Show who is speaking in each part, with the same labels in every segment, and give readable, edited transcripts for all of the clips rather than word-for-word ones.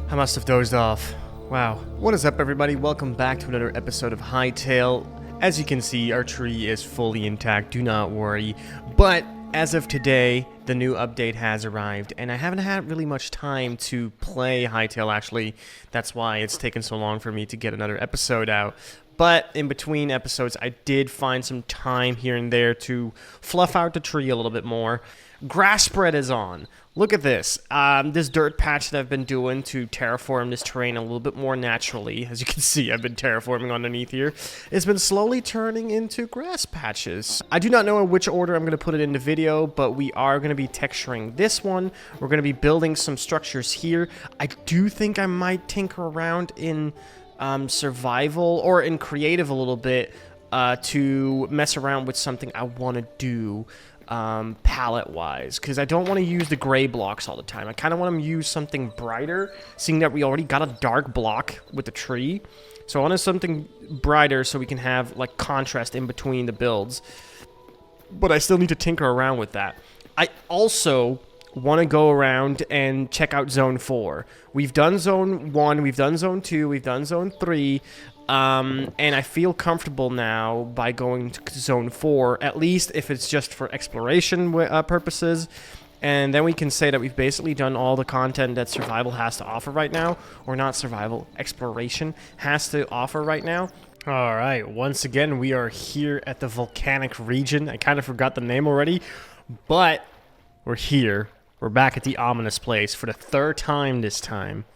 Speaker 1: I must have dozed off. Wow. What is up, everybody? Welcome back to another episode of Hytale. As you can see, our tree is fully intact, do not worry. But as of today, the new update has arrived, and I haven't had really much time to play Hytale, actually. That's why it's taken so long for me to get another episode out. But in between episodes, I did find some time here and there to fluff out the tree a little bit more. Grass spread is on. Look at this. This dirt patch that I've been doing to terraform this terrain a little bit more naturally. As you can see, I've been terraforming underneath here. It's been slowly turning into grass patches. I do not know in which order I'm going to put it in the video, but we are going to be texturing this one. We're going to be building some structures here. I do think I might tinker around in survival or in creative a little bit to mess around with something I want to do palette wise, because I don't want to use the gray blocks all the time. I kind of want to use something brighter, seeing that we already got a dark block with the tree. So I wanted something brighter so we can have like contrast in between the builds, but I still need to tinker around with that. I also want to go around and check out Zone 4. We've done Zone 1, we've done Zone 2, we've done Zone 3, and I feel comfortable now by going to Zone 4, at least if it's just for exploration purposes. And then we can say that we've basically done all the content that survival has to offer right now, or not survival, exploration has to offer right now. Alright, once again, we are here at the volcanic region. I kind of forgot the name already, but we're here. We're back at the ominous place for the third time this time.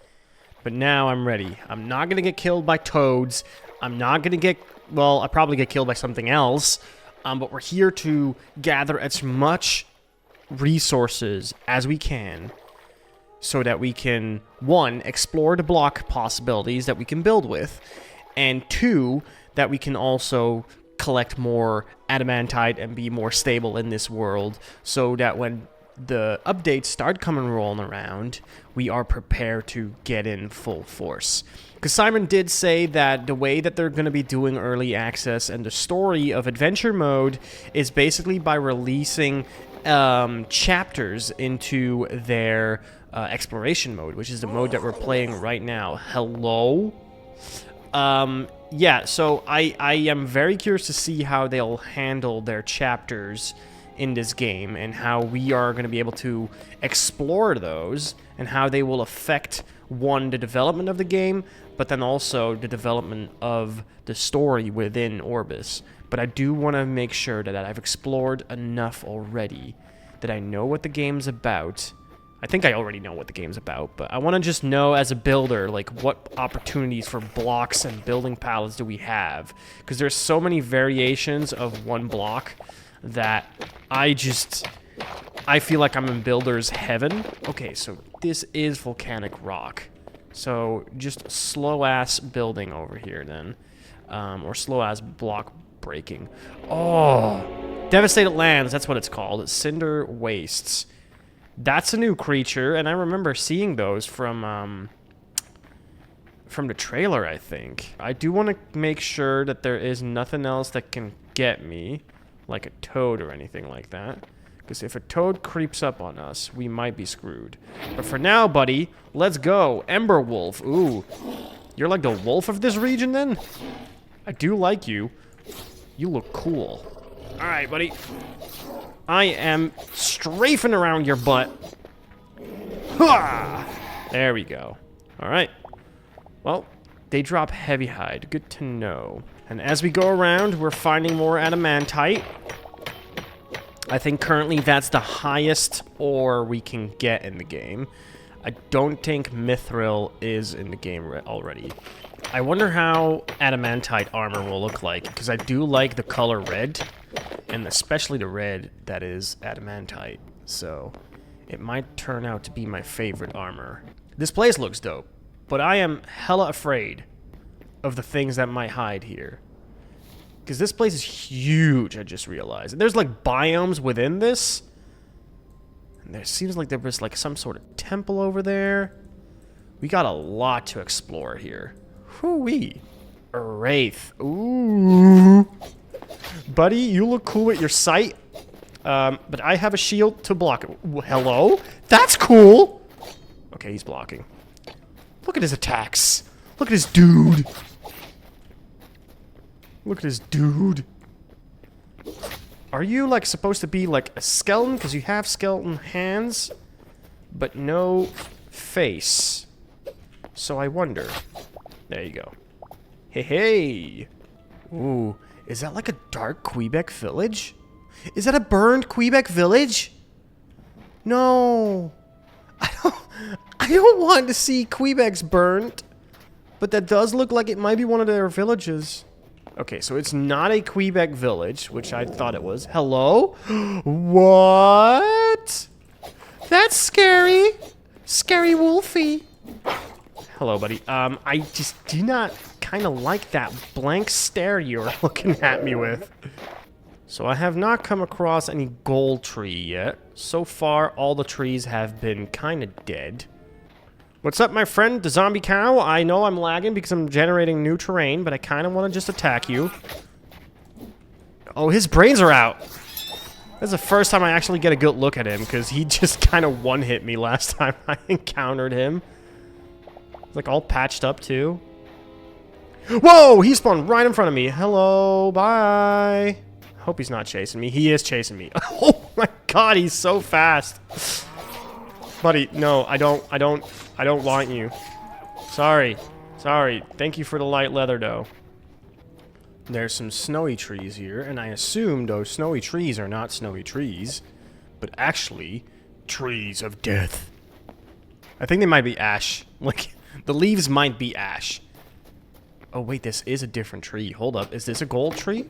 Speaker 1: But now I'm ready. I'm not going to get killed by toads. I'm not going to get... Well, I'll probably get killed by something else. But we're here to gather as much resources as we can so that we can, one, explore the block possibilities that we can build with, and two, that we can also collect more adamantite and be more stable in this world so that when the updates start coming rolling around, we are prepared to get in full force. Because Simon did say that the way that they're going to be doing early access and the story of adventure mode is basically by releasing chapters into their exploration mode, which is the mode that we're playing right now. Hello? Yeah, so I am very curious to see how they'll handle their chapters in this game, and how we are going to be able to explore those, and how they will affect, one, the development of the game, but then also the development of the story within Orbis. But I do want to make sure that I've explored enough already, that I know what the game's about. I think I already know what the game's about, but I want to just know as a builder, like, what opportunities for blocks and building palettes do we have? Because there's so many variations of one block that I feel like I'm in builder's heaven. Okay, so this is volcanic rock. So just slow-ass building over here then. Or slow-ass block breaking. Oh! Devastated lands, that's what it's called. It's cinder wastes. That's a new creature, and I remember seeing those from the trailer, I think. I do want to make sure that there is nothing else that can get me, like a toad or anything like that. Because if a toad creeps up on us, we might be screwed. But for now, buddy, let's go. Ember Wolf. Ooh. You're like the wolf of this region, then? I do like you. You look cool. Alright, buddy. I am strafing around your butt. Ha! There we go. Alright. Well, they drop heavy hide. Good to know. And as we go around, we're finding more adamantite. I think currently that's the highest ore we can get in the game. I don't think mithril is in the game already. I wonder how adamantite armor will look like, because I do like the color red, and especially the red that is adamantite. So it might turn out to be my favorite armor. This place looks dope, but I am hella afraid of the things that might hide here. Because this place is huge, I just realized. And there's like biomes within this. And there seems like there was like some sort of temple over there. We got a lot to explore here. Whoo-wee. A wraith. Ooh. Buddy, you look cool with your sight. But I have a shield to block it. Hello? That's cool! Okay, he's blocking. Look at his attacks. Look at his dude. Look at his dude. Are you, like, supposed to be, like, a skeleton? Because you have skeleton hands, but no face. So I wonder. There you go. Hey, hey! Ooh, is that like a dark Quebec village? Is that a burned Quebec village? No! I don't want to see Quebec's burnt. But that does look like it might be one of their villages. Okay, so it's not a Quebec village, which I thought it was. Hello? What? That's scary. Scary Wolfie. Hello, buddy. I just do not kind of like that blank stare you're looking at me with. So I have not come across any gold tree yet. So far, all the trees have been kind of dead. What's up, my friend, the zombie cow? I know I'm lagging because I'm generating new terrain, but I kind of want to just attack you. Oh, his brains are out. That's the first time I actually get a good look at him, because he just kind of one-hit me last time I encountered him. Like, all patched up, too. Whoa! He spawned right in front of me. Hello, bye. Hope he's not chasing me. He is chasing me. Oh my god, he's so fast. Buddy, no, I don't want you. Sorry. Sorry. Thank you for the light leather, though. There's some snowy trees here, and I assume those snowy trees are not snowy trees, but actually trees of death. I think they might be ash. Like, the leaves might be ash. Oh, wait, this is a different tree. Hold up. Is this a gold tree?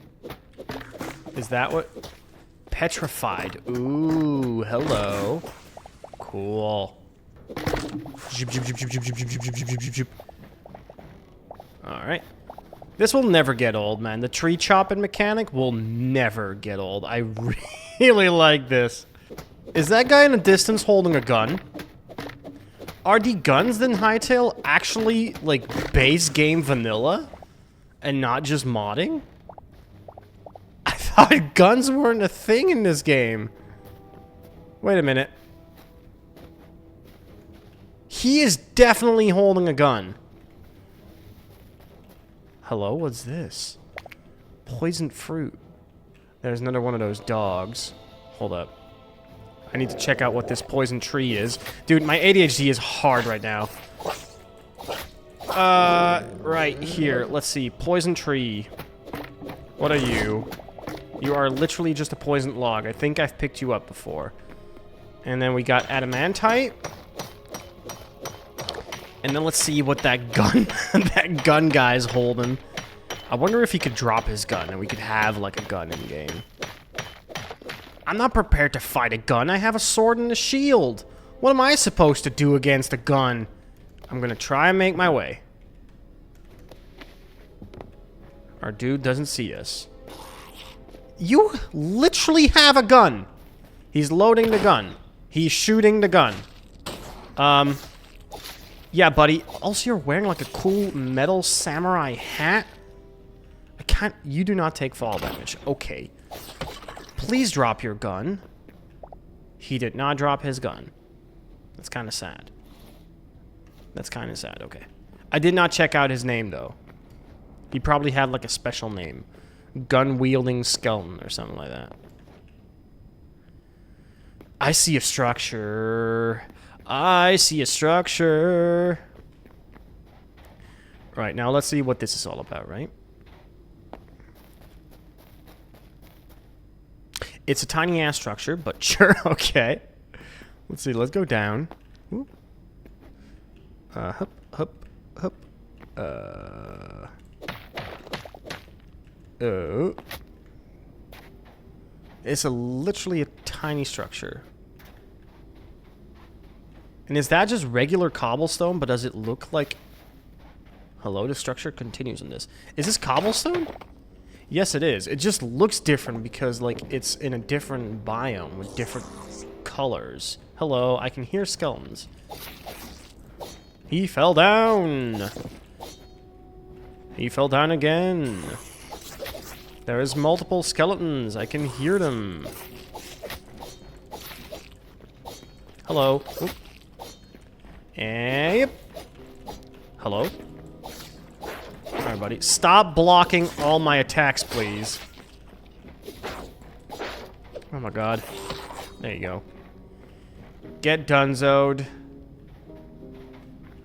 Speaker 1: Is that what? Petrified. Ooh, hello. Cool. Alright. This will never get old, man. The tree chopping mechanic will never get old. I really like this. Is that guy in the distance holding a gun? Are the guns in Hytale actually, like, base game vanilla? And not just modding? I thought guns weren't a thing in this game. Wait a minute. He is definitely holding a gun. Hello, what's this? Poisoned fruit. There's another one of those dogs. Hold up. I need to check out what this poison tree is. Dude, my ADHD is hard right now. Right here. Let's see. Poison tree. What are you? You are literally just a poisoned log. I think I've picked you up before. And then we got adamantite. And then let's see what that gun, that gun guy's holding. I wonder if he could drop his gun and we could have, like, a gun in game. I'm not prepared to fight a gun. I have a sword and a shield. What am I supposed to do against a gun? I'm gonna try and make my way. Our dude doesn't see us. You literally have a gun. He's loading the gun. He's shooting the gun. Yeah, buddy. Also, you're wearing, like, a cool metal samurai hat. I can't... You do not take fall damage. Okay. Please drop your gun. He did not drop his gun. That's kind of sad. That's kind of sad. Okay. I did not check out his name, though. He probably had, like, a special name. Gun-wielding skeleton or something like that. I see a structure... I see a structure. Right, now let's see what this is all about, right? It's a tiny-ass structure, but sure, okay. Let's see, let's go down. Ooh. Hup, hup, hup. Oh. It's literally a tiny structure. And is that just regular cobblestone, but does it look like... Hello, the structure continues in this. Is this cobblestone? Yes, it is. It just looks different because, like, it's in a different biome with different colors. Hello, I can hear skeletons. He fell down. He fell down again. There is multiple skeletons. I can hear them. Hello. Oop. And yep. Hello. Alright, buddy. Stop blocking all my attacks, please. Oh my god. There you go. Get donezoed.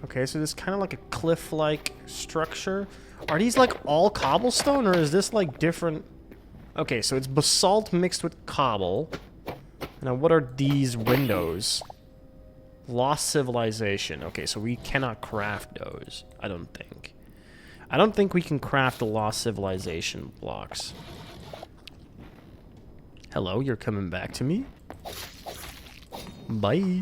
Speaker 1: Okay, so this is kind of like a cliff-like structure. Are these like all cobblestone, or is this like different? Okay, so it's basalt mixed with cobble. Now, what are these windows? Lost civilization. Okay, so we cannot craft those, I don't think. I don't think we can craft the lost civilization blocks. Hello, you're coming back to me? Bye.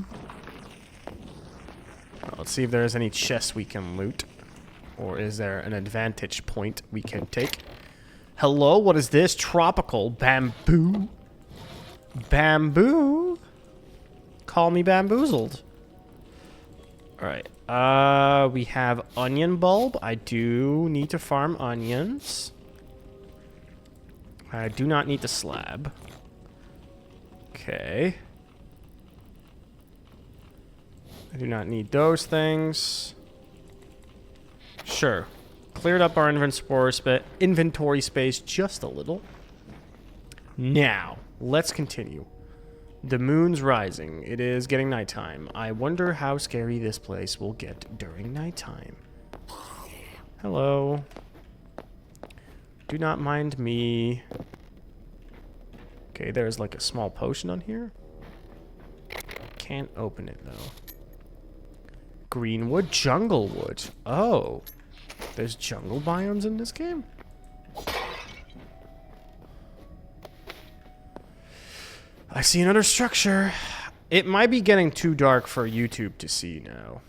Speaker 1: Let's see if there's any chests we can loot. Or is there an advantage point we can take? Hello, what is this? Tropical bamboo? Bamboo? Call me bamboozled. Alright. We have onion bulb. I do need to farm onions. I do not need the slab. Okay. I do not need those things. Sure. Cleared up our inventory space just a little. Now, let's continue. The moon's rising. It is getting nighttime. I wonder how scary this place will get during nighttime. Hello. Do not mind me. Okay, there's like a small potion on here. Can't open it though. Greenwood, jungle wood. Oh. There's jungle biomes in this game? I see another structure. It might be getting too dark for YouTube to see now.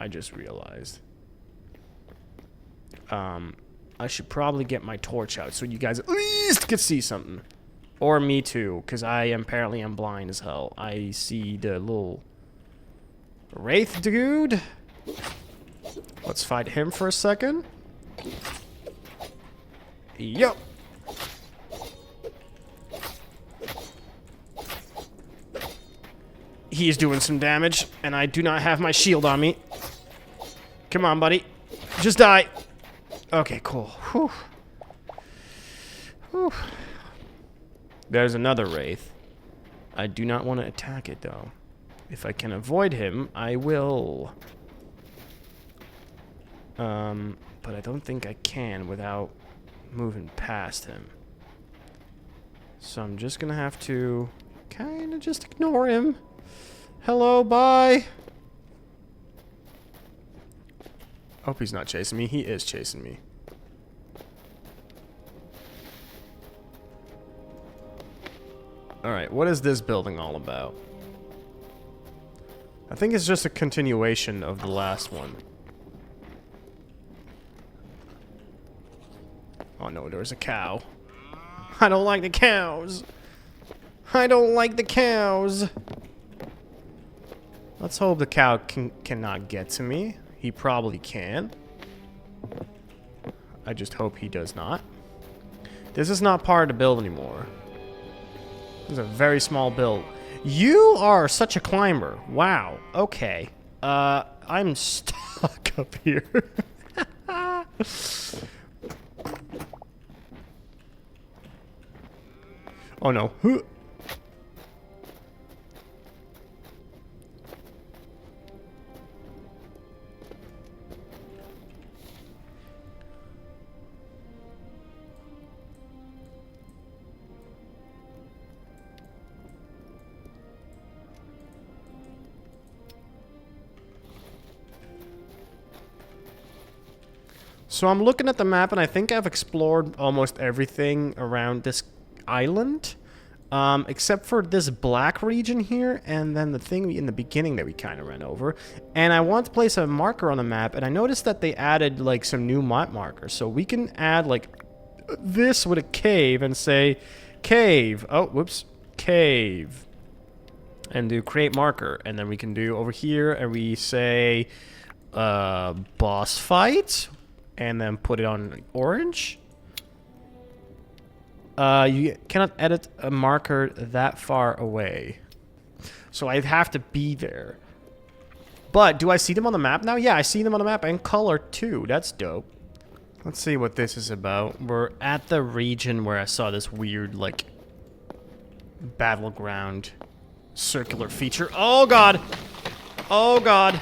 Speaker 1: I just realized. I should probably get my torch out so you guys at least can see something. Or me too, because I apparently am blind as hell. I see the little wraith dude. Let's fight him for a second. Yo. He's doing some damage, and I do not have my shield on me. Come on, buddy. Just die. Okay, cool. Whew. Whew. There's another wraith. I do not want to attack it, though. If I can avoid him, I will. But I don't think I can without moving past him. So I'm just gonna have to kind of just ignore him. Hello, bye. Hope he's not chasing me. He is chasing me. Alright, what is this building all about? I think it's just a continuation of the last one. Oh no, there's a cow. I don't like the cows. I don't like the cows. Let's hope the cow cannot get to me. He probably can. I just hope he does not. This is not part of the build anymore. This is a very small build. You are such a climber. Wow. Okay. I'm stuck up here. Oh no. So I'm looking at the map, and I think I've explored almost everything around this island, except for this black region here, and then the thing in the beginning that we kind of ran over. And I want to place a marker on the map, and I noticed that they added like some new map markers. So we can add like this with a cave and say cave. Oh, whoops, cave, and do create marker, and then we can do over here, and we say boss fight. and then put it on orange. You cannot edit a marker that far away. So I'd have to be there. But do I see them on the map now? Yeah, I see them on the map and color too. That's dope. Let's see what this is about. We're at the region where I saw this weird, like, battleground circular feature. Oh, God. Oh, God.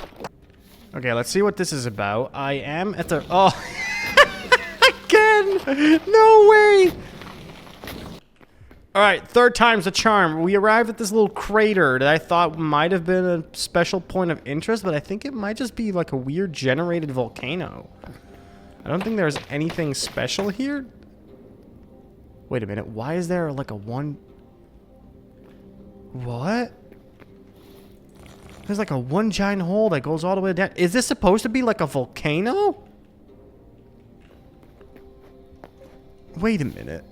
Speaker 1: Okay, let's see what this is about. I am at the... Oh. Again. No way. All right, third time's the charm. We arrived at this little crater that I thought might have been a special point of interest, but I think it might just be like a weird generated volcano. I don't think there's anything special here. Wait a minute, why is there like a one... What? There's like a one giant hole that goes all the way down. Is this supposed to be like a volcano? Wait a minute.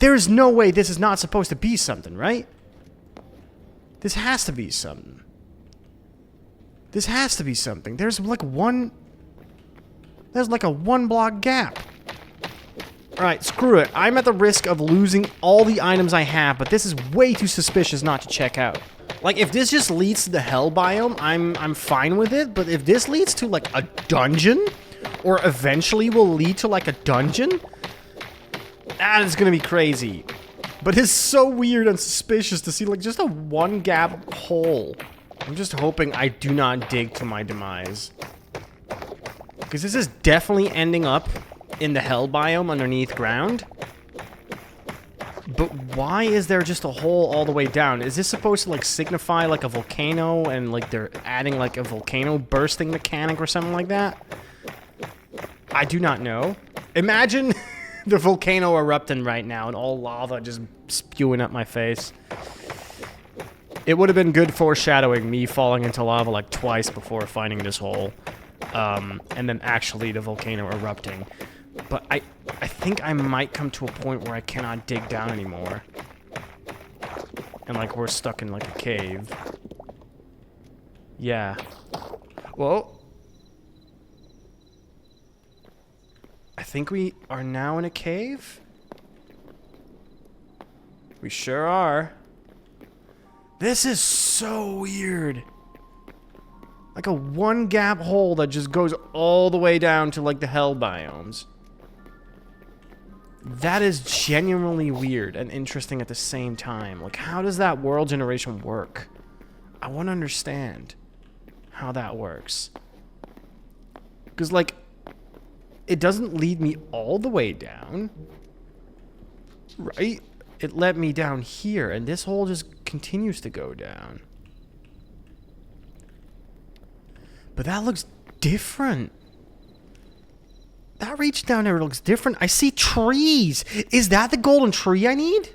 Speaker 1: There's no way this is not supposed to be something, right? This has to be something. This has to be something. There's like one... There's like a one block gap. Alright, screw it. I'm at the risk of losing all the items I have, but this is way too suspicious not to check out. Like, if this just leads to the hell biome, I'm fine with it, but if this leads to, like, a dungeon, or eventually will lead to, like, a dungeon, that is gonna be crazy. But it's so weird and suspicious to see, like, just a one gap hole. I'm just hoping I do not dig to my demise. Because this is definitely ending up in the hell biome underneath ground. But why is there just a hole all the way down? Is this supposed to, like, signify, like, a volcano and, like, they're adding, like, a volcano bursting mechanic or something like that? I do not know. Imagine the volcano erupting right now and all lava just spewing up my face. It would have been good foreshadowing me falling into lava, like, twice before finding this hole. And then actually the volcano erupting. But I think I might come to a point where I cannot dig down anymore. And, like, we're stuck in, like, a cave. Yeah. Whoa. I think we are now in a cave. We sure are. This is so weird. Like a one gap hole that just goes all the way down to, like, the hell biomes. That is genuinely weird and interesting at the same time. Like, how does that world generation work? I want to understand how that works. Because, like, it doesn't lead me all the way down. Right? It led me down here, and this hole just continues to go down. But that looks different. That reach down there looks different. I see trees. Is that the golden tree I need?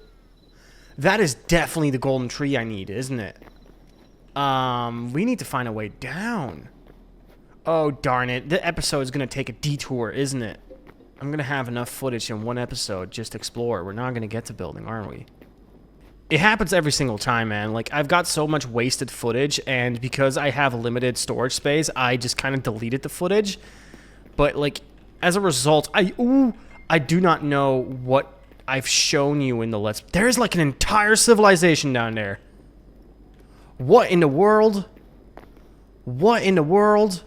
Speaker 1: That is definitely the golden tree I need, isn't it? We need to find a way down. Oh, darn it. The episode is going to take a detour, isn't it? I'm going to have enough footage in one episode just to explore. We're not going to get to building, aren't we? It happens every single time, man. Like, I've got so much wasted footage, and because I have limited storage space, I just kind of deleted the footage. But, like, as a result, I do not know what I've shown you in the Let's... There's, like, an entire civilization down there. What in the world? What in the world?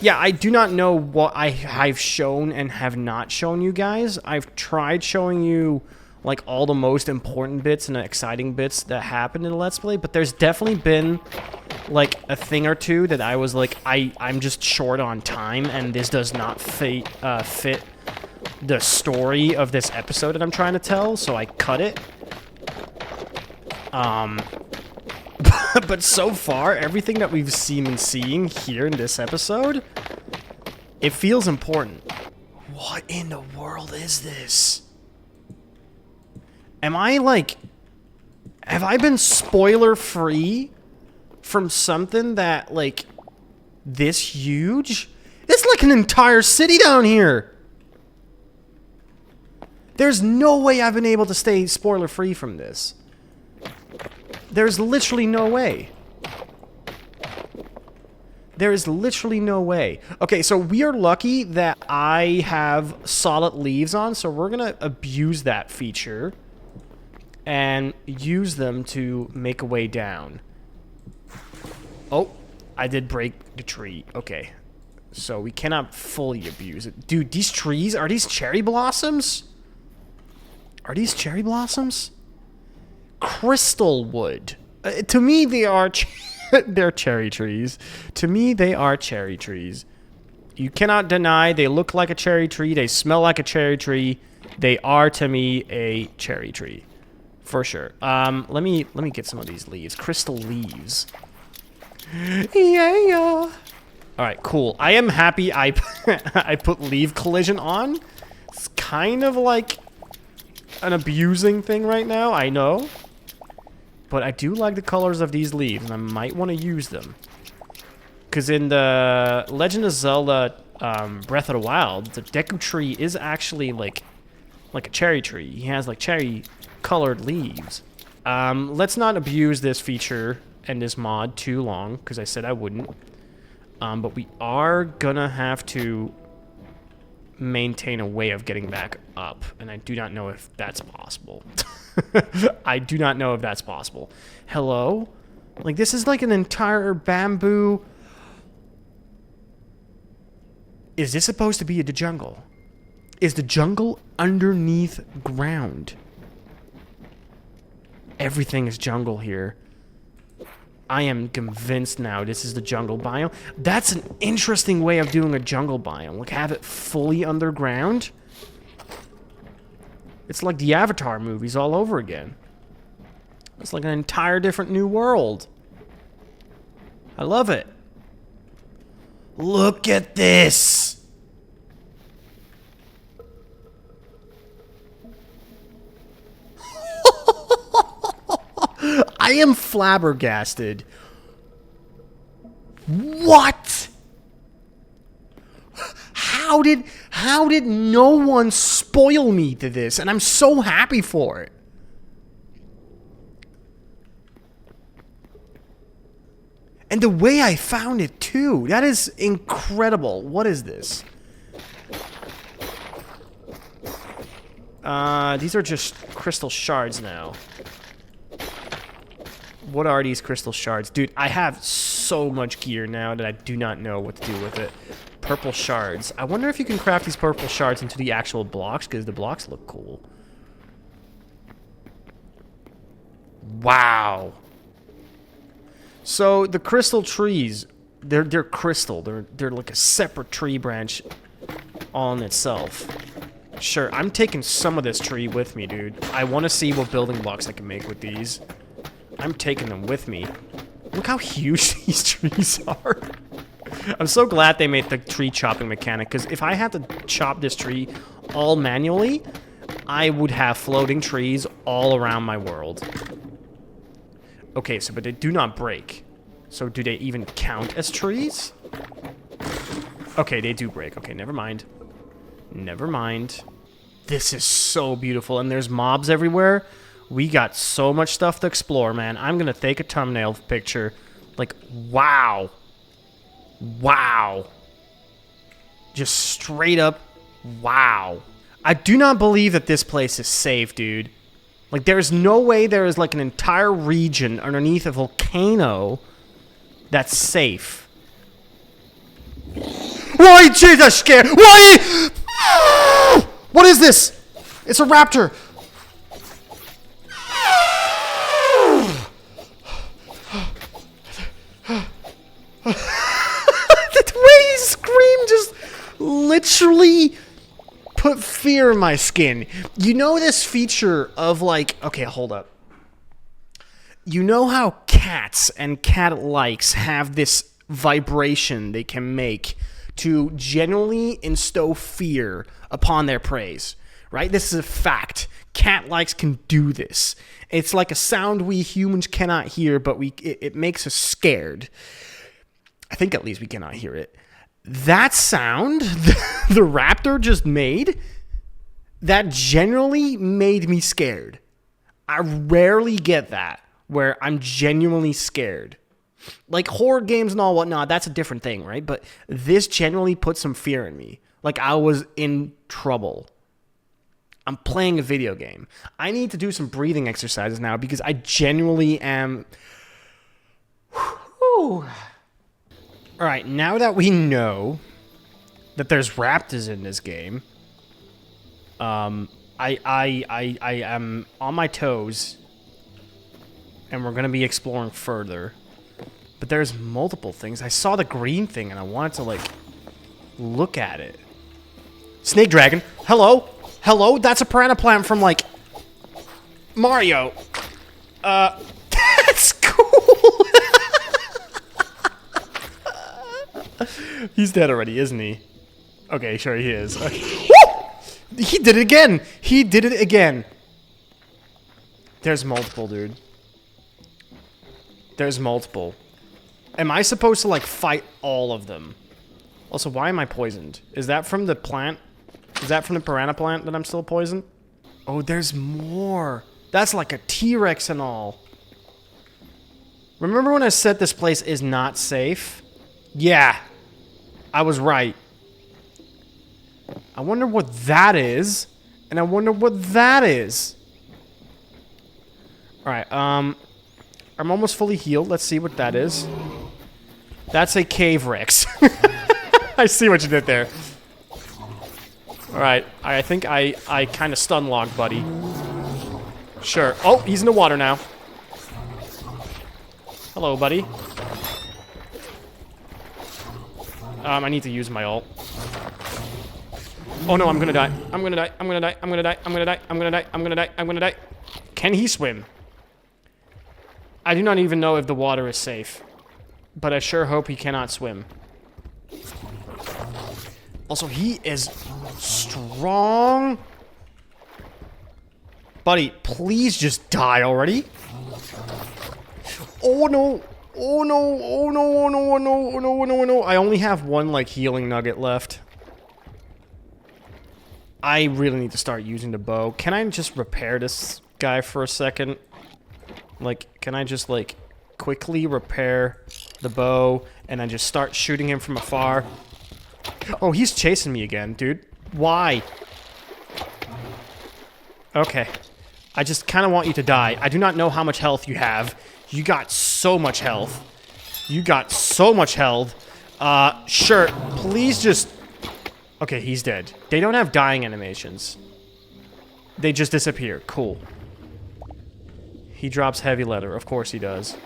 Speaker 1: Yeah, I do not know what I've shown and have not shown you guys. I've tried showing you, like, all the most important bits and the exciting bits that happened in the Let's Play, but there's definitely been, like, a thing or two that I was like, I'm just short on time, and this does not fit the story of this episode that I'm trying to tell, so I cut it. But so far, everything that we've been seeing here in this episode, it feels important. What in the world is this? Am I, like... Have I been spoiler-free from something that, like, this huge? It's like an entire city down here! There's no way I've been able to stay spoiler-free from this. There's literally no way. There is literally no way. Okay, so we are lucky that I have solid leaves on, so we're going to abuse that feature and use them to make a way down. Oh, I did break the tree. Okay, so we cannot fully abuse it. Dude, these trees, are these cherry blossoms? Are these cherry blossoms? Crystal wood. To me, they are... they're cherry trees. To me, they are cherry trees. You cannot deny they look like a cherry tree. They smell like a cherry tree. They are, to me, a cherry tree. For sure. Let me get some of these leaves. Crystal leaves. Yeah. Alright, cool. I am happy I put leaf collision on. It's kind of like an abusing thing right now, I know. But I do like the colors of these leaves, and I might want to use them. Because in the Legend of Zelda Breath of the Wild, the Deku tree is actually like a cherry tree. He has like cherry-colored leaves. Let's not abuse this feature and this mod too long, because I said I wouldn't. But we are gonna have to maintain a way of getting back up, and I do not know if that's possible. I do not know if that's possible. Hello? Like, this is like an entire bamboo... Is this supposed to be the jungle? Is the jungle underneath ground? Everything is jungle here. I am convinced now this is the jungle biome. That's an interesting way of doing a jungle biome. Like, have it fully underground. It's like the Avatar movies all over again. It's like an entire different new world. I love it. Look at this. I am flabbergasted. What? How did no one spoil me to this? And I'm so happy for it. And the way I found it too. That is incredible. What is this? These are just crystal shards now. What are these crystal shards? Dude, I have so much gear now that I do not know what to do with it. Purple shards. I wonder if you can craft these purple shards into the actual blocks, because the blocks look cool. Wow. So the crystal trees, they're crystal. They're like a separate tree branch all in itself. Sure, I'm taking some of this tree with me, dude. I want to see what building blocks I can make with these. I'm taking them with me. Look how huge these trees are. I'm so glad they made the tree chopping mechanic, because if I had to chop this tree all manually, I would have floating trees all around my world. Okay, so but they do not break. So do they even count as trees? Okay, they do break. Okay, never mind. Never mind. This is so beautiful, and there's mobs everywhere. We got so much stuff to explore, man. I'm gonna take a thumbnail picture. Like, wow. Wow. Just straight up, wow. I do not believe that this place is safe, dude. Like, there's no way there is, like, an entire region underneath a volcano that's safe. Why, Jesus, scared? Why? What is this? It's a raptor. The way he screamed just literally put fear in my skin. You know this feature of like, okay, hold up. You know how cats and cat likes have this vibration they can make to genuinely instill fear upon their preys, right? This is a fact. Cat likes can do this. It's like a sound we humans cannot hear, but it makes us scared. I think at least we cannot hear it. That sound the raptor just made, that genuinely made me scared. I rarely get that, where I'm genuinely scared. Like, horror games and all whatnot, that's a different thing, right? But this genuinely put some fear in me. Like, I was in trouble. I'm playing a video game. I need to do some breathing exercises now because I genuinely am... Whew. All right, now that we know that there's raptors in this game, I am on my toes, and we're gonna be exploring further. But there's multiple things. I saw the green thing, and I wanted to like look at it. Snake dragon. Hello, hello. That's a piranha plant from like Mario. That's cool. He's dead already, isn't he? Okay, sure he is. He did it again! He did it again! There's multiple, dude. There's multiple. Am I supposed to, like, fight all of them? Also, why am I poisoned? Is that from the plant? Is that from the piranha plant that I'm still poisoned? Oh, there's more. That's like a T-Rex and all. Remember when I said this place is not safe? Yeah. I was right. I wonder what that is. And I wonder what that is. Alright, I'm almost fully healed. Let's see what that is. That's a cave Rex. I see what you did there. Alright, I think I kind of stun locked, buddy. Sure. Oh, he's in the water now. Hello, buddy. I need to use my ult. Oh no, I'm gonna die. I'm gonna die. I'm gonna die. I'm gonna die. I'm gonna die. I'm gonna die. I'm gonna die. I'm gonna die. Can he swim? I do not even know if the water is safe. But I sure hope he cannot swim. Also, he is strong. Buddy, please just die already. Oh no. Oh no. Oh no. Oh no. Oh no. Oh no. Oh no. Oh no. I only have one, like, healing nugget left. I really need to start using the bow. Can I just repair this guy for a second? Like, can I just, like, quickly repair the bow and then just start shooting him from afar? Oh, he's chasing me again, dude. Why? Okay. I just kind of want you to die. I do not know how much health you have. You got so much health. You got so much health. Sure. Please just... Okay, he's dead. They don't have dying animations. They just disappear. Cool. He drops heavy leather. Of course he does.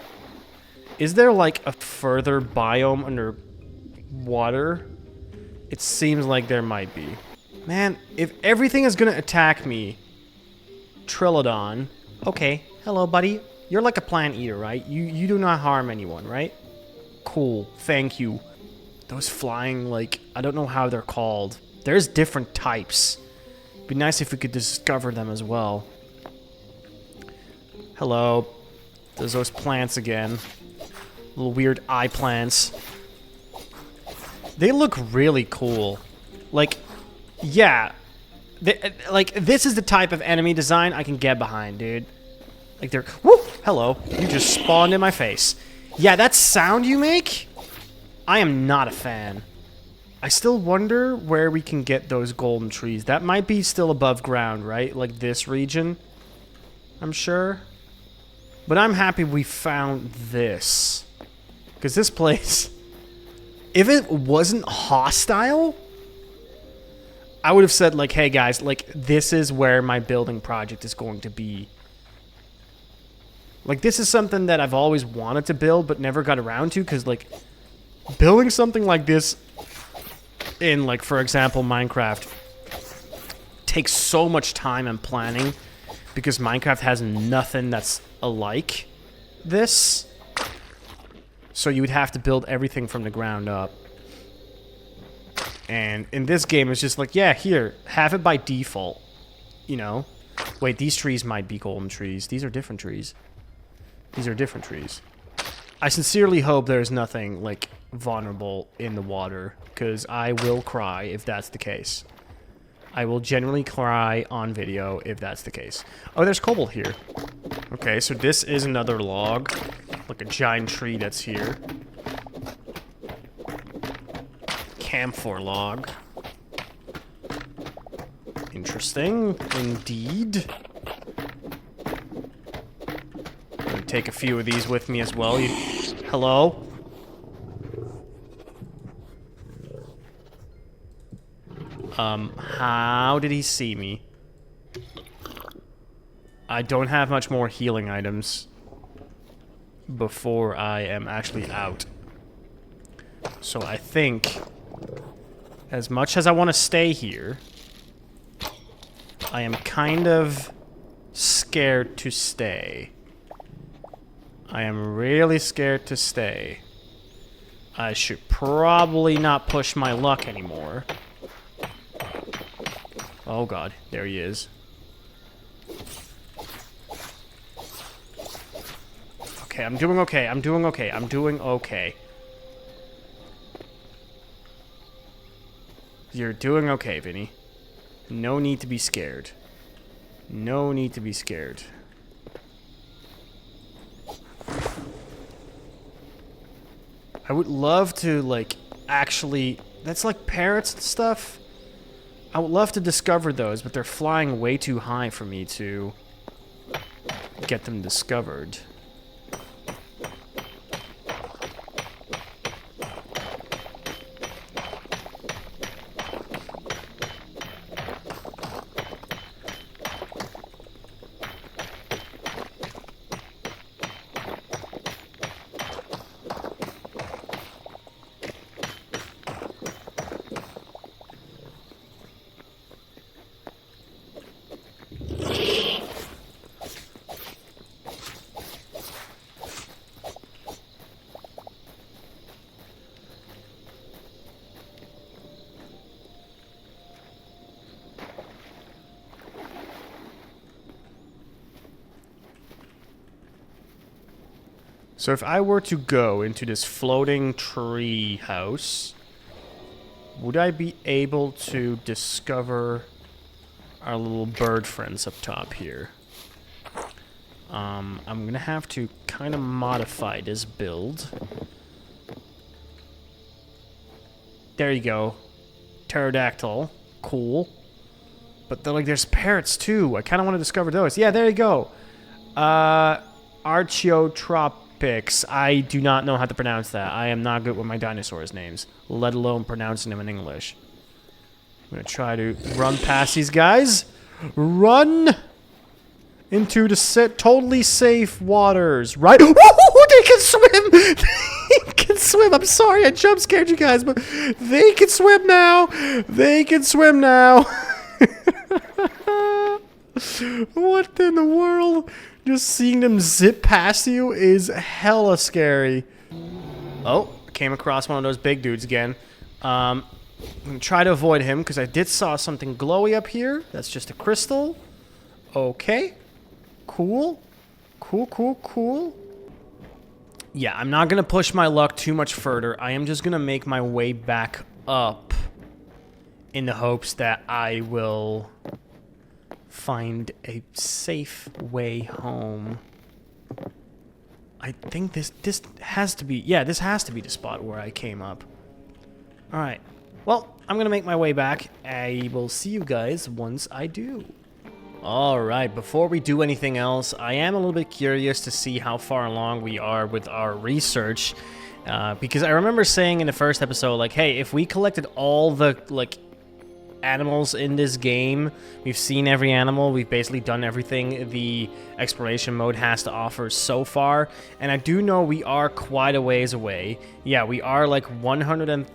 Speaker 1: Is there, like, a further biome under water? It seems like there might be. Man, if everything is gonna attack me... Trilodon. Okay. Hello, buddy. You're like a plant eater, right? You do not harm anyone, right? Cool. Thank you. Those flying, like, I don't know how they're called. There's different types. It'd be nice if we could discover them as well. Hello. There's those plants again. Little weird eye plants. They look really cool. Like, yeah. Like, this is the type of enemy design I can get behind, dude. Like, they're... Woo! Hello. You just spawned in my face. Yeah, that sound you make... I am not a fan. I still wonder where we can get those golden trees. That might be still above ground, right? Like this region, I'm sure. But I'm happy we found this. Because this place, if it wasn't hostile, I would have said, like, hey guys, like, this is where my building project is going to be. Like, this is something that I've always wanted to build, but never got around to, because, like... Building something like this in, like, for example, Minecraft takes so much time and planning because Minecraft has nothing that's alike this. So you would have to build everything from the ground up. And in this game, it's just like, yeah, here, have it by default. You know? Wait, these trees might be golden trees. These are different trees. These are different trees. I sincerely hope there's nothing, like, vulnerable in the water, because I will cry if that's the case. I will genuinely cry on video if that's the case. Oh, there's cobalt here. Okay, so this is another log. like a giant tree that's here. Camphor log. Interesting, indeed. I'm gonna take a few of these with me as well. Hello? How did he see me? I don't have much more healing items before I am actually out. So I think, as much as I want to stay here, I am kind of scared to stay. I am really scared to stay. I should probably not push my luck anymore. Oh god, there he is. Okay, I'm doing okay, I'm doing okay, I'm doing okay. You're doing okay, Vinny. No need to be scared. No need to be scared. I would love to, like, actually... That's like parrots and stuff. I would love to discover those, but they're flying way too high for me to get them discovered. So if I were to go into this floating tree house, would I be able to discover our little bird friends up top here? I'm gonna have to kind of modify this build. There you go. Pterodactyl. Cool. But then, like, there's parrots too. I kind of want to discover those. Yeah, there you go. Archaeotropics. I do not know how to pronounce that. I am not good with my dinosaurs' names, let alone pronouncing them in English. I'm gonna try to run past these guys. Run into the totally safe waters, right? Oh, they can swim! They can swim! I'm sorry I jump scared you guys, but they can swim now! They can swim now! What in the world? Just seeing them zip past you is hella scary. Oh, came across one of those big dudes again. I'm gonna try to avoid him because I did saw something glowy up here. That's just a crystal. Okay. Cool. Cool, cool, cool. Yeah, I'm not gonna push my luck too much further. I am just gonna make my way back up in the hopes that I will find a safe way home. I think this has to be... Yeah, this has to be the spot where I came up. Alright. Well, I'm gonna make my way back. I will see you guys once I do. Alright, before we do anything else, I am a little bit curious to see how far along we are with our research. Because I remember saying in the first episode, like, hey, if we collected all the, like, animals in this game, we've seen every animal, we've basically done everything the exploration mode has to offer so far, and I do know we are quite a ways away. Yeah, we are like 100 and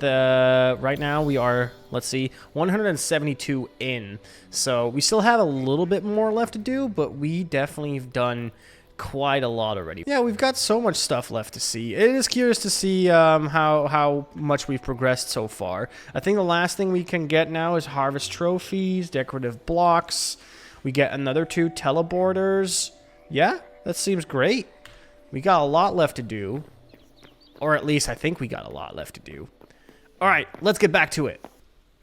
Speaker 1: right now we are, let's see, 172 in, so we still have a little bit more left to do, but we definitely have done quite a lot already. Yeah, we've got so much stuff left to see. It is curious to see how much we've progressed so far. I think the last thing we can get now is harvest trophies, decorative blocks. We get another 2 teleporters. Yeah, that seems great. We got a lot left to do. Or at least I think we got a lot left to do. Alright, let's get back to it.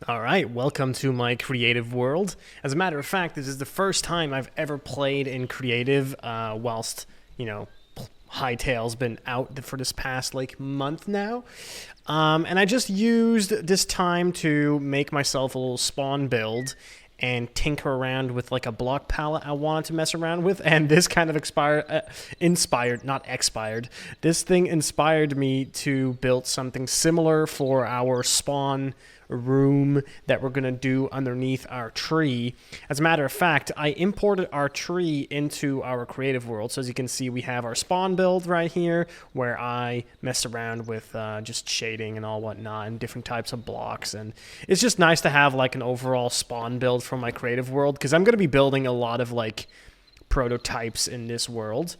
Speaker 1: Alright, welcome to my creative world. As a matter of fact, this is the first time I've ever played in creative whilst, you know, Hytale's been out for this past like month now. And I just used this time to make myself a little spawn build and tinker around with like a block palette I wanted to mess around with, and this kind of this thing inspired me to build something similar for our spawn room that we're gonna do underneath our tree. As a matter of fact, I imported our tree into our creative world. So as you can see, we have our spawn build right here where I messed around with just shading and all whatnot and different types of blocks, and it's just nice to have like an overall spawn build from my creative world because I'm gonna be building a lot of like prototypes in this world.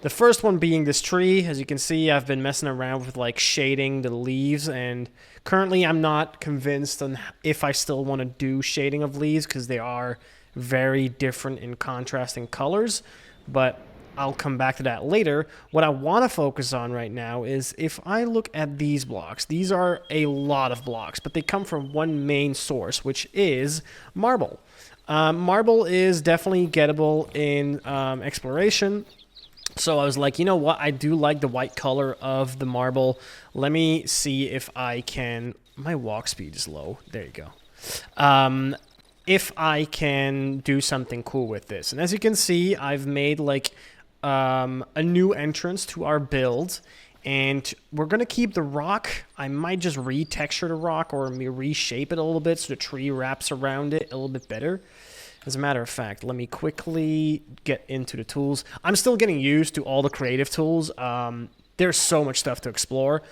Speaker 1: The first one being this tree. As you can see, I've been messing around with like shading the leaves, and currently I'm not convinced on if I still want to do shading of leaves because they are very different in contrasting colors, but I'll come back to that later. What I want to focus on right now is if I look at these blocks, these are a lot of blocks, but they come from one main source, which is marble. Marble is definitely gettable in exploration. So I was like, you know what? I do like the white color of the marble. Let me see if I can... My walk speed is low. There you go. If I can do something cool with this. And as you can see, I've made like a new entrance to our build. And we're going to keep the rock. I might just retexture the rock or reshape it a little bit so the tree wraps around it a little bit better. As a matter of fact, let me quickly get into the tools. I'm still getting used to all the creative tools. There's so much stuff to explore.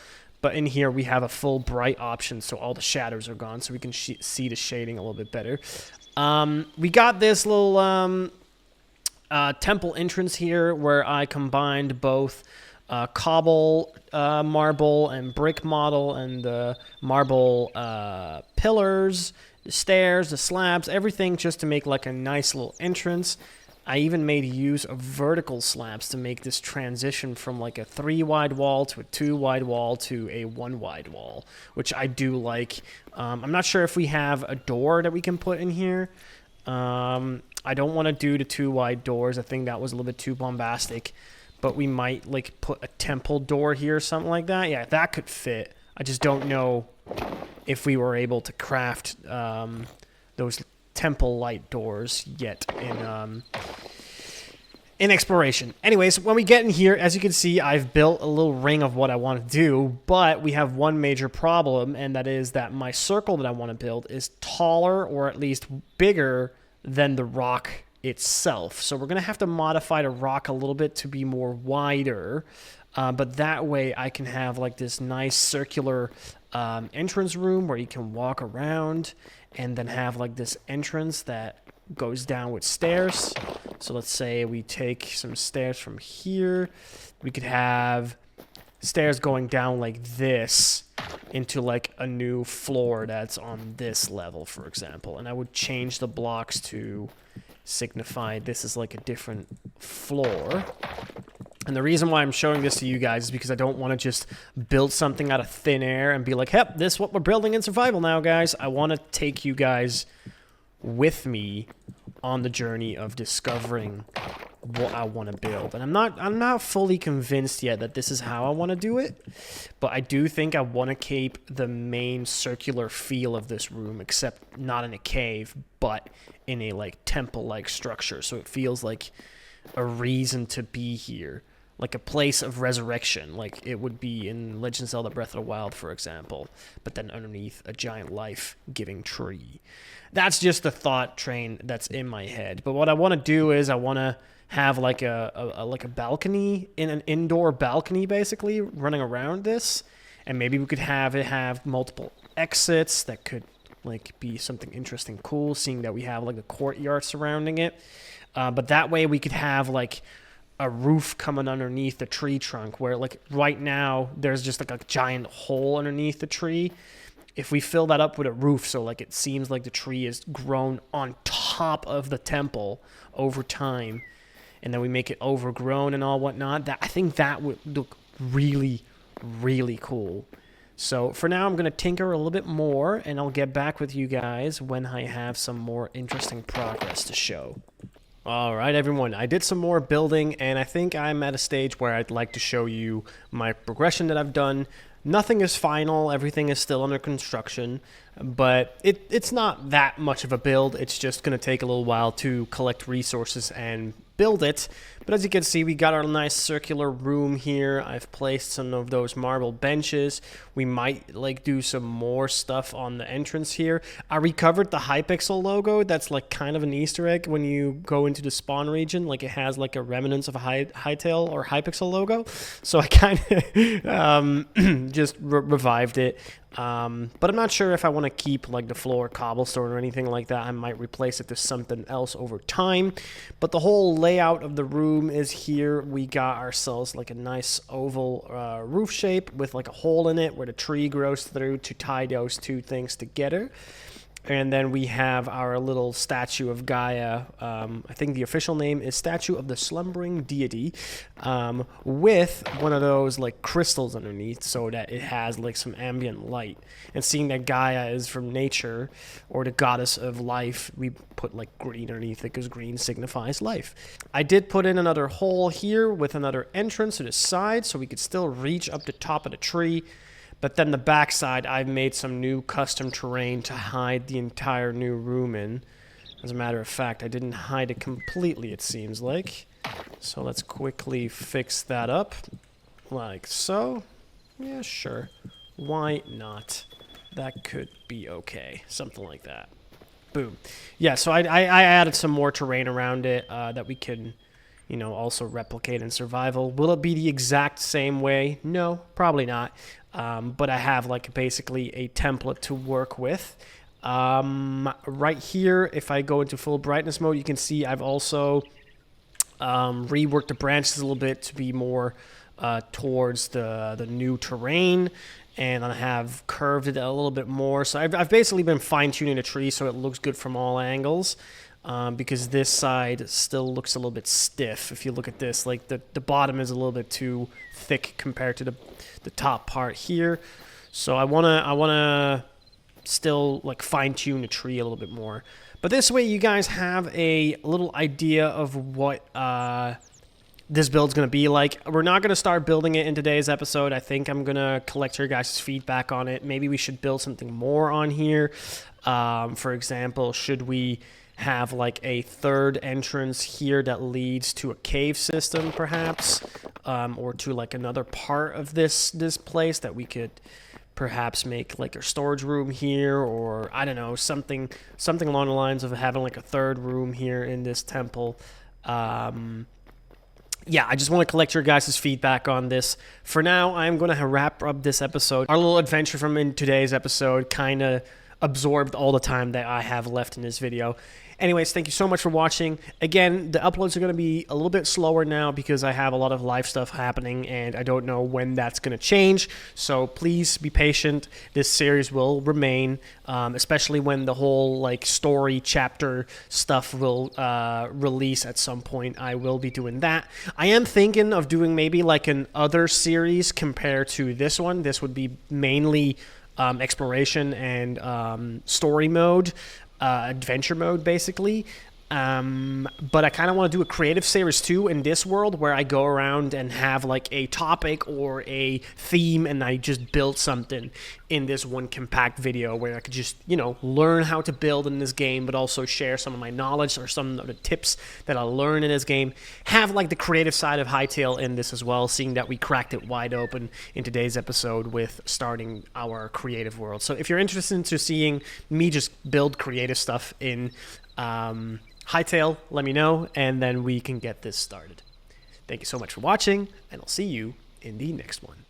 Speaker 1: But in here, we have a full bright option, so all the shadows are gone, so we can see the shading a little bit better. We got this little temple entrance here where I combined both cobble, marble, and brick model, and the marble pillars, the stairs, the slabs, everything just to make like a nice little entrance. I even made use of vertical slabs to make this transition from like a 3-wide wall to a 2-wide wall to a 1-wide wall, which I do like. I'm not sure if we have a door that we can put in here. I don't want to do the 2-wide doors. I think that was a little bit too bombastic, but we might like put a temple door here or something like that. Yeah, that could fit. I just don't know if we were able to craft those temple light doors yet in exploration. Anyways, when we get in here, as you can see, I've built a little ring of what I want to do, but we have one major problem, and that is that my circle that I want to build is taller, or at least bigger, than the rock itself. So we're going to have to modify the rock a little bit to be more wider, but that way I can have like this nice circular entrance room where you can walk around, and then have like this entrance that goes down with stairs. So let's say we take some stairs from here. We could have stairs going down like this into like a new floor that's on this level, for example. And I would change the blocks to signify this is like a different floor. And the reason why I'm showing this to you guys is because I don't want to just build something out of thin air and be like, yep, this is what we're building in survival now, guys. I want to take you guys with me on the journey of discovering what I want to build. And I'm not fully convinced yet that this is how I want to do it, but I do think I want to keep the main circular feel of this room, except not in a cave, but in a like temple-like structure. So it feels like a reason to be here, like a place of resurrection, like it would be in Legend of Zelda Breath of the Wild, for example, but then underneath a giant life-giving tree. That's just the thought train that's in my head. But what I want to do is I want to have like a balcony, in an indoor balcony, basically, running around this, and maybe we could have multiple exits that could like be something interesting, cool, seeing that we have like a courtyard surrounding it. But that way we could have like a roof coming underneath the tree trunk, where like right now there's just like a giant hole underneath the tree. If we fill that up with a roof, so like it seems like the tree is grown on top of the temple over time, and then we make it overgrown and all whatnot, I think that would look really, really cool. So for now, I'm going to tinker a little bit more, and I'll get back with you guys when I have some more interesting progress to show. All right, everyone, I did some more building, and I think I'm at a stage where I'd like to show you my progression that I've done. Nothing is final, everything is still under construction, but it's not that much of a build. It's just going to take a little while to collect resources and build it. But as you can see, we got our nice circular room here. I've placed some of those marble benches. We might like do some more stuff on the entrance here. I recovered the Hypixel logo. That's like kind of an Easter egg when you go into the spawn region. Like it has like a remnants of a Hytale or Hypixel logo. So I kind of just revived it. But I'm not sure if I want to keep like the floor cobblestone or anything like that. I might replace it to something else over time. But the whole layout of the room is here. We got ourselves like a nice oval roof shape with like a hole in it where the tree grows through to tie those two things together. And then we have our little statue of Gaia. I think the official name is Statue of the Slumbering Deity, with one of those like crystals underneath so that it has like some ambient light. And seeing that Gaia is from nature, or the goddess of life, we put like green underneath it because green signifies life. I did put in another hole here with another entrance to the side so we could still reach up the top of the tree. But then the backside, I've made some new custom terrain to hide the entire new room in. As a matter of fact, I didn't hide it completely, it seems like. So let's quickly fix that up. Like so. Yeah, sure. Why not? That could be okay. Something like that. Boom. Yeah, so I added some more terrain around it that we can, you know, also replicate in survival. Will it be the exact same way? No, probably not. But I have like basically a template to work with. Right here, if I go into full brightness mode, you can see I've also reworked the branches a little bit to be more towards the new terrain. And I have curved it a little bit more. So I've basically been fine-tuning the tree so it looks good from all angles. Because this side still looks a little bit stiff. If you look at this, like the bottom is a little bit too thick compared to the top part here. So I wanna still like fine tune the tree a little bit more. But this way you guys have a little idea of what this build's gonna be like. We're not gonna start building it in today's episode. I think I'm gonna collect your guys' feedback on it. Maybe we should build something more on here. For example, should we have like a third entrance here that leads to a cave system perhaps, or to like another part of this place that we could perhaps make like a storage room here, or I don't know, something along the lines of having like a third room here in this temple. Yeah, I just want to collect your guys' feedback on this. For now, I'm going to wrap up this episode. Our little adventure from in today's episode kind of absorbed all the time that I have left in this video. Anyways, thank you so much for watching. Again, the uploads are going to be a little bit slower now because I have a lot of live stuff happening and I don't know when that's going to change. So please be patient. This series will remain, especially when the whole like story chapter stuff will release at some point. I will be doing that. I am thinking of doing maybe like an other series compared to this one. This would be mainly exploration and story mode. Adventure mode, basically. But I kind of want to do a creative series too in this world where I go around and have like a topic or a theme and I just build something in this one compact video where I could just, you know, learn how to build in this game, but also share some of my knowledge or some of the tips that I learned in this game. Have like the creative side of Hytale in this as well, seeing that we cracked it wide open in today's episode with starting our creative world. So if you're interested in seeing me just build creative stuff in Hytale, let me know, and then we can get this started. Thank you so much for watching, and I'll see you in the next one.